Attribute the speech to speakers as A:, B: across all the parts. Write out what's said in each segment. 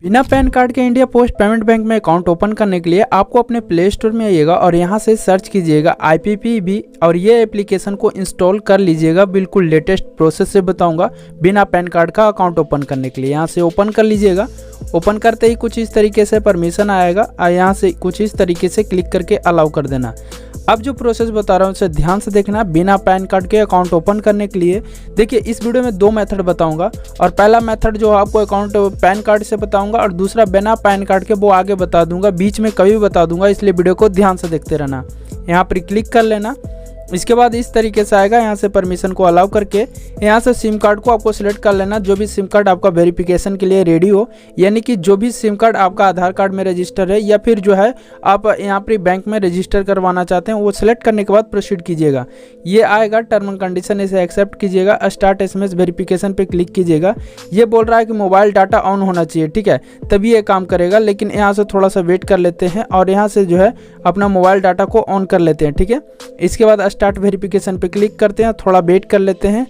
A: बिना pan card के India post payment bank में अकाउंट ओपन करने के लिए आपको अपने प्ले स्टोर में आइएगा और यहाँ से सर्च कीजिएगा IPPB और ये एप्लीकेशन को इंस्टॉल कर लीजिएगा। बिल्कुल लेटेस्ट प्रोसेस से बताऊंगा बिना पैन कार्ड का अकाउंट ओपन करने के लिए। यहाँ से ओपन कर लीजिएगा। ओपन करते ही कुछ इस तरीके से परमिशन आएगा और यहाँ से कुछ इस तरीके से क्लिक करके अलाउ कर देना। अब जो प्रोसेस बता रहा हूँ उसे ध्यान से देखना। बिना पैन कार्ड के अकाउंट ओपन करने के लिए देखिए इस वीडियो में दो मेथड बताऊंगा और पहला मेथड जो आपको अकाउंट पैन कार्ड से बताऊंगा और दूसरा बिना पैन कार्ड के वो आगे बता दूंगा, बीच में कभी भी बता दूंगा, इसलिए वीडियो को ध्यान से देखते रहना। यहाँ पर क्लिक कर लेना। इसके बाद इस तरीके से आएगा। यहाँ से परमिशन को अलाउ करके यहाँ से सिम कार्ड को आपको सिलेक्ट कर लेना। जो भी सिम कार्ड आपका वेरिफिकेशन के लिए रेडी हो, यानी कि जो भी सिम कार्ड आपका आधार कार्ड में रजिस्टर है या फिर जो है आप यहाँ पर बैंक में रजिस्टर करवाना चाहते हैं, वो सिलेक्ट करने के बाद प्रोसीड कीजिएगा। ये आएगा टर्म एंड कंडीशन, इसे एक्सेप्ट कीजिएगा। स्टार्ट SMS वेरिफिकेशन पे क्लिक कीजिएगा। ये बोल रहा है कि मोबाइल डाटा ऑन होना चाहिए, ठीक है, तभी ये काम करेगा। लेकिन यहाँ से थोड़ा सा वेट कर लेते हैं और यहाँ से जो है अपना मोबाइल डाटा को ऑन कर लेते हैं, ठीक है। इसके बाद स्टार्ट वेरिफिकेशन पे क्लिक करते हैं, थोड़ा वेट कर लेते हैं।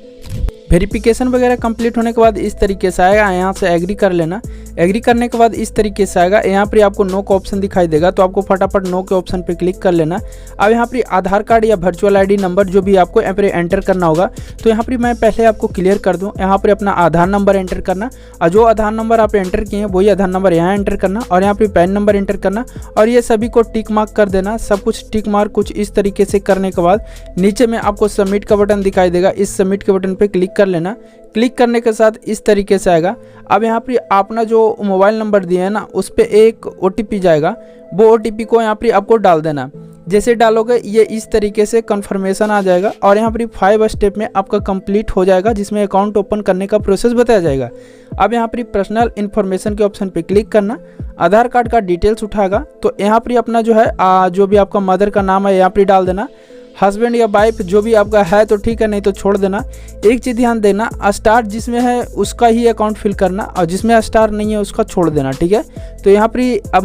A: वेरिफिकेशन वगैरह कंप्लीट होने के बाद इस तरीके से आएगा। यहाँ से एग्री कर लेना। एग्री करने के बाद इस तरीके से आएगा। यहाँ पर आपको नो का ऑप्शन दिखाई देगा, तो आपको फटाफट नो के ऑप्शन पे क्लिक कर लेना। अब यहाँ पर आधार कार्ड या वर्चुअल ID नंबर जो भी आपको यहाँ पर एंटर करना होगा, तो यहाँ पर मैं पहले आपको क्लियर कर दूँ। यहाँ पर अपना आधार नंबर एंटर करना और जो आधार नंबर आप एंटर किए हैं वही आधार नंबर यहाँ एंटर करना और यहाँ पर पैन नंबर एंटर करना और ये सभी को टिक मार्क कर देना। सब कुछ टिक मार्क कुछ इस तरीके से करने के बाद नीचे में आपको सबमिट का बटन दिखाई देगा। इस सबमिट के बटन पे क्लिक कर लेना। क्लिक करने के साथ इस तरीके से आएगा। अब यहाँ पर आपने जो मोबाइल नंबर दिया है ना, उस पर एक OTP जाएगा। वो OTP को यहाँ पर आपको डाल देना। जैसे डालोगे ये इस तरीके से कंफर्मेशन आ जाएगा और यहाँ पर 5 स्टेप में आपका कंप्लीट हो जाएगा, जिसमें अकाउंट ओपन करने का प्रोसेस बताया जाएगा। अब यहाँ पर पर्सनल इन्फॉर्मेशन के ऑप्शन पे क्लिक करना। आधार कार्ड का डिटेल्स उठाएगा, तो यहाँ पर अपना जो है जो भी आपका मदर का नाम है यहाँ पर डाल देना। हस्बैंड या वाइफ जो भी आपका है तो ठीक है, नहीं तो छोड़ देना। एक चीज़ ध्यान देना, स्टार जिसमें है उसका ही अकाउंट फिल करना और जिसमें स्टार नहीं है उसका छोड़ देना, ठीक है। तो यहाँ पर अब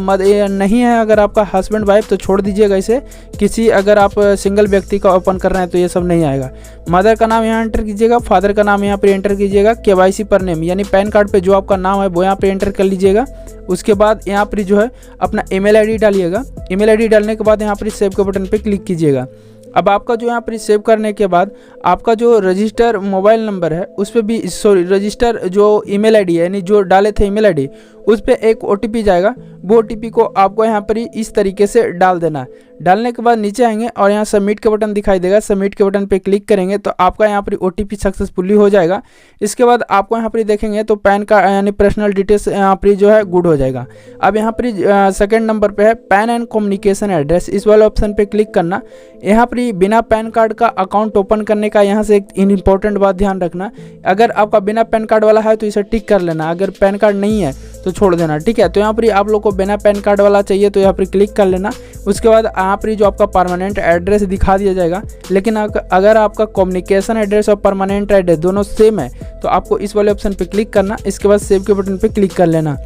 A: नहीं है, अगर आपका हस्बैंड वाइफ तो छोड़ दीजिएगा इसे। किसी अगर आप सिंगल व्यक्ति का ओपन कर रहे हैं तो ये सब नहीं आएगा। मदर का नाम यहाँ एंटर कीजिएगा, फादर का नाम यहाँ पर एंटर कीजिएगा। KYC पर नेम यानी पैन कार्ड पर जो आपका नाम है वो यहाँ पर एंटर कर लीजिएगा। उसके बाद यहाँ पर जो है अपना email ID डालिएगा। email ID डालने के बाद यहाँ पर सेव के बटन पर क्लिक कीजिएगा। अब आपका जो यहाँ पर सेव करने के बाद आपका जो रजिस्टर मोबाइल नंबर है उस पर भी रजिस्टर जो email ID है, यानी जो डाले थे email ID, उस पर एक OTP जाएगा। वो OTP को आपको यहाँ पर इस तरीके से डाल देना। डालने के बाद नीचे आएंगे और यहाँ सबमिट का बटन दिखाई देगा। सबमिट के बटन पे क्लिक करेंगे तो आपका यहाँ पर OTP सक्सेसफुली हो जाएगा। इसके बाद आपको यहाँ पर देखेंगे तो पैन कार्ड यानी पर्सनल डिटेल्स यहाँ पर जो है गुड हो जाएगा। अब यहाँ पर सेकेंड नंबर पे है पैन एंड कम्युनिकेशन एड्रेस, इस वाले ऑप्शन पे क्लिक करना। यहाँ पर बिना पैन कार्ड का अकाउंट ओपन करने का यहाँ से एक इम्पोर्टेंट बात ध्यान रखना, अगर आपका बिना पैन कार्ड वाला है तो इसे टिक कर लेना, अगर पैन कार्ड नहीं है तो छोड़ देना, ठीक है। तो यहाँ पर आप लोग को बिना पैन कार्ड वाला चाहिए तो यहाँ पर क्लिक कर लेना। उसके बाद यहाँ पर जो आपका परमानेंट एड्रेस दिखा दिया जाएगा। लेकिन अगर आपका कम्युनिकेशन एड्रेस और परमानेंट एड्रेस दोनों सेम है तो आपको इस वाले ऑप्शन पे क्लिक करना। इसके बाद सेव के बटन पे क्लिक कर लेना।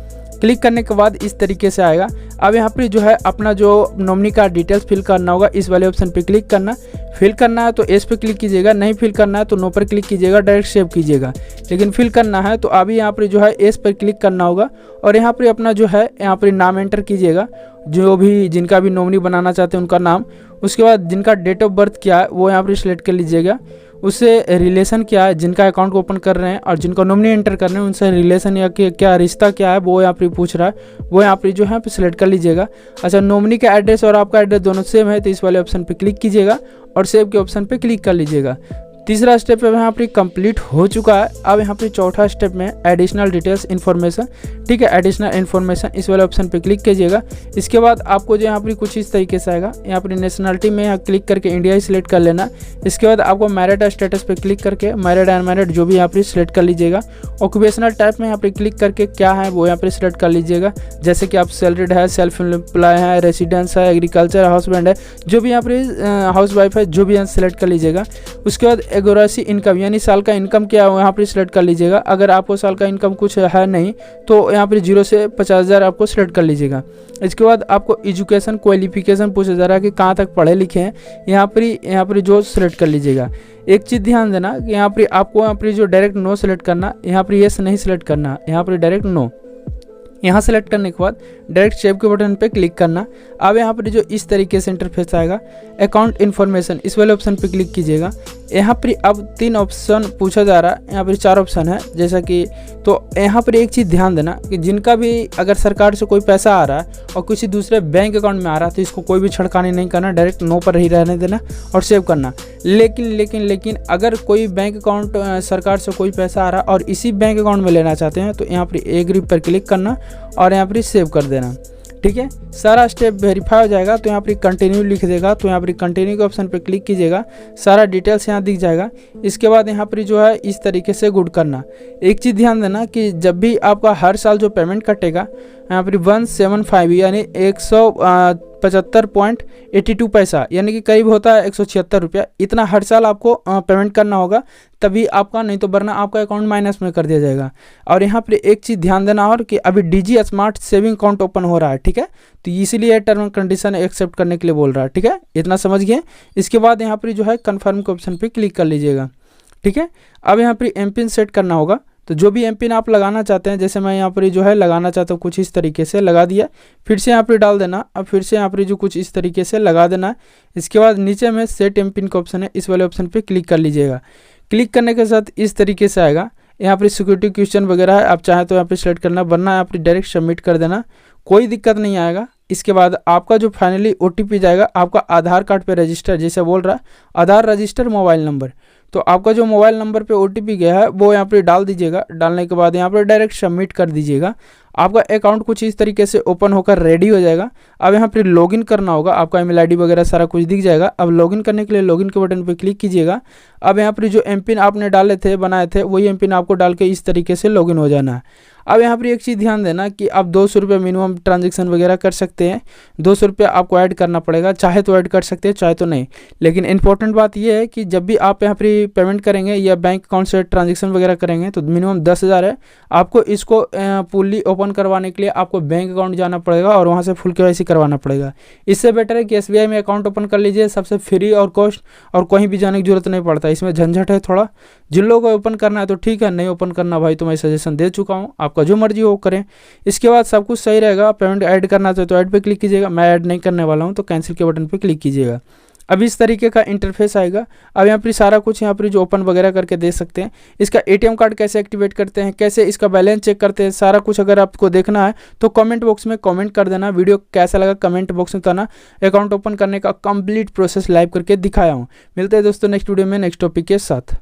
A: क्लिक करने के बाद इस तरीके से आएगा। अब यहाँ पर जो है अपना जो नॉमिनी का डिटेल्स फिल करना होगा, इस वाले ऑप्शन पे क्लिक करना। फिल करना है तो एस पे क्लिक कीजिएगा, नहीं फिल करना है तो नो पर क्लिक कीजिएगा, डायरेक्ट सेव कीजिएगा। लेकिन फिल करना है तो अभी यहाँ पर जो है एस पर क्लिक करना होगा और यहाँ पर अपना जो है यहाँ पर नाम एंटर कीजिएगा, जो भी जिनका भी नॉमिनी बनाना चाहते हैं उनका नाम। उसके बाद जिनका डेट ऑफ बर्थ क्या है वो यहाँ पर सिलेक्ट कर लीजिएगा। उससे रिलेशन क्या है, जिनका अकाउंट ओपन कर रहे हैं और जिनको नॉमिनी एंटर कर रहे हैं उनसे रिलेशन या क्या रिश्ता क्या है वो यहाँ पर पूछ रहा है, वो यहाँ पर जो है सिलेक्ट कर लीजिएगा। अच्छा, नॉमिनी का एड्रेस और आपका एड्रेस दोनों सेम है तो इस वाले ऑप्शन पे क्लिक कीजिएगा और सेव के ऑप्शन पे क्लिक कर लीजिएगा। तीसरा स्टेप यहाँ पर कंप्लीट हो चुका है। अब यहाँ पर चौथा स्टेप में एडिशनल डिटेल्स इन्फॉर्मेशन, ठीक है, एडिशनल इन्फॉर्मेशन, इस वाले ऑप्शन पे क्लिक कीजिएगा। इसके बाद आपको जो यहाँ पर कुछ इस तरीके से आएगा। यहाँ पर नेशनलिटी में यहाँ क्लिक करके इंडिया ही सिलेक्ट कर लेना। इसके बाद आपको मैरिड स्टेटस पे क्लिक करके मैरिड अनमैरिड जो भी यहाँ पर सिलेक्ट कर लीजिएगा। ऑक्यूपेशनल टाइप में यहाँ पर क्लिक करके क्या है वो यहाँ पर सिलेक्ट कर लीजिएगा, जैसे कि आप सैलरीड है, सेल्फ एम्प्लॉय है, रेसिडेंस है, एग्रीकल्चर, हाउसबैंड है, जो भी यहाँ पर हाउस वाइफ है, जो भी यहाँ सिलेक्ट कर लीजिएगा। उसके बाद एग्रेसिव इनकम यानी साल का इनकम क्या है यहाँ पर सिलेक्ट कर लीजिएगा। अगर आपको साल का इनकम कुछ है नहीं तो यहाँ पर 0 से 50,000 आपको सिलेक्ट कर लीजिएगा। इसके बाद आपको एजुकेशन क्वालिफिकेशन पूछा जा रहा है कि कहाँ तक पढ़े लिखे हैं, यहाँ पर जो सिलेक्ट कर लीजिएगा। एक चीज़ ध्यान देना कि यहाँ पर आपको जो डायरेक्ट नो सिलेक्ट करना, यहाँ पर येस नहीं सिलेक्ट करना, यहाँ पर डायरेक्ट नो। यहाँ सेलेक्ट करने के बाद डायरेक्ट सेव के बटन पे क्लिक करना। अब यहाँ पर जो इस तरीके से इंटरफेस आएगा, अकाउंट इन्फॉर्मेशन इस वाले ऑप्शन पे क्लिक कीजिएगा। यहाँ पर अब 3 ऑप्शन पूछा जा रहा है, यहाँ पर 4 ऑप्शन है जैसा कि, तो यहाँ पर एक चीज़ ध्यान देना कि जिनका भी अगर सरकार से कोई पैसा आ रहा है और किसी दूसरे बैंक अकाउंट में आ रहा है तो इसको कोई भी छड़कानी नहीं करना, डायरेक्ट नो पर ही रहने देना और सेव करना। लेकिन अगर कोई बैंक अकाउंट सरकार से कोई पैसा आ रहा है और इसी बैंक अकाउंट में लेना चाहते हैं तो यहाँ पर एग्री पर क्लिक करना और यहाँ पर सेव कर देना। ठीक है, सारा स्टेप वेरीफाई हो जाएगा तो यहाँ पर कंटिन्यू लिख देगा, तो यहाँ पर कंटिन्यू के ऑप्शन पर क्लिक कीजिएगा, सारा डिटेल्स यहाँ दिख जाएगा। इसके बाद यहाँ पर जो है इस तरीके से गुड करना। एक चीज़ ध्यान देना कि जब भी आपका हर साल जो पेमेंट कटेगा यहाँ पर 175 यानी 175.82 पैसा यानी कि करीब होता है 176 रुपया, इतना हर साल आपको पेमेंट करना होगा, तभी आपका, नहीं तो वरना आपका अकाउंट माइनस में कर दिया जाएगा। और यहाँ पर एक चीज़ ध्यान देना और कि अभी DG smart saving account open हो रहा है। ठीक है, तो इसीलिए टर्म एंड कंडीशन एक्सेप्ट करने के लिए बोल रहा है। ठीक है, इतना समझ गए। इसके बाद यहाँ पर जो है कन्फर्म के ऑप्शन पर क्लिक कर लीजिएगा। ठीक है, अब यहाँ पर एम पिन सेट करना होगा, तो जो भी एम पिन आप लगाना चाहते हैं, जैसे मैं यहाँ पर जो है लगाना चाहता हूँ कुछ इस तरीके से लगा दिया, फिर से यहाँ पर डाल देना। अब फिर से यहाँ पर जो कुछ इस तरीके से लगा देना। इसके बाद नीचे में सेट एम पिन का ऑप्शन है, इस वाले ऑप्शन पे क्लिक कर लीजिएगा। क्लिक करने के साथ इस तरीके से आएगा। यहाँ पर सिक्योरिटी क्वेश्चन वगैरह है, आप चाहें तो यहाँ पर सेलेक्ट करना, वरना यहाँ पर डायरेक्ट सबमिट कर देना, कोई दिक्कत नहीं आएगा। इसके बाद आपका जो फाइनली OTP जाएगा आपका आधार कार्ड पे रजिस्टर, जैसे बोल रहा है आधार रजिस्टर मोबाइल नंबर, तो आपका जो मोबाइल नंबर पे OTP गया है वो यहाँ पे डाल दीजिएगा। डालने के बाद यहाँ पर डायरेक्ट सबमिट कर दीजिएगा। आपका अकाउंट कुछ इस तरीके से ओपन होकर रेडी हो जाएगा। अब यहाँ पर लॉगिन करना होगा, आपका ईमेल ID वगैरह सारा कुछ दिख जाएगा। अब लॉगिन करने के लिए लॉगिन के बटन पर क्लिक कीजिएगा। अब यहाँ पर जो एम पिन आपने डाले थे, बनाए थे, वही एम पिन आपको डाल के इस तरीके से लॉगिन हो जाना है। अब यहाँ पर एक चीज़ ध्यान देना कि आप 200 रुपये मिनिमम ट्रांजेक्शन वगैरह कर सकते हैं, 200 रुपये आपको ऐड करना पड़ेगा, चाहे तो ऐड कर सकते हैं चाहे तो नहीं। लेकिन इंपॉर्टेंट बात यह है कि जब भी आप यहाँ पर पेमेंट करेंगे या बैंक अकाउंट से ट्रांजेक्शन वगैरह करेंगे तो मिनिमम 10,000 है। आपको इसको फुल्ली ओपन करवाने के लिए आपको बैंक अकाउंट जाना पड़ेगा और वहाँ से फुल KYC करवाना पड़ेगा। इससे बेटर है कि SBI में अकाउंट ओपन कर लीजिए, सबसे फ्री और कॉस्ट, और कहीं भी जाने की जरूरत नहीं पड़ता। इसमें झंझट है थोड़ा, जिन लोगों को ओपन करना है तो ठीक है, नहीं ओपन करना भाई तो मैं सजेशन दे चुका हूँ, आपका जो मर्जी हो करें। इसके बाद सब कुछ सही रहेगा। पेमेंट ऐड करना चाहे तो ऐड पे क्लिक कीजिएगा, मैं ऐड नहीं करने वाला हूँ तो कैंसिल के बटन पे क्लिक कीजिएगा। अब इस तरीके का इंटरफेस आएगा। अब यहाँ पर सारा कुछ यहाँ पर जो ओपन वगैरह करके दे सकते हैं। इसका ATM कार्ड कैसे एक्टिवेट करते हैं, कैसे इसका बैलेंस चेक करते हैं, सारा कुछ अगर आपको देखना है तो कमेंट बॉक्स में कमेंट कर देना। वीडियो कैसा लगा कमेंट बॉक्स में बताना। अकाउंट ओपन करने का कंप्लीट प्रोसेस लाइव करके दिखाया हूँ। मिलते हैं दोस्तों नेक्स्ट वीडियो में नेक्स्ट टॉपिक के साथ।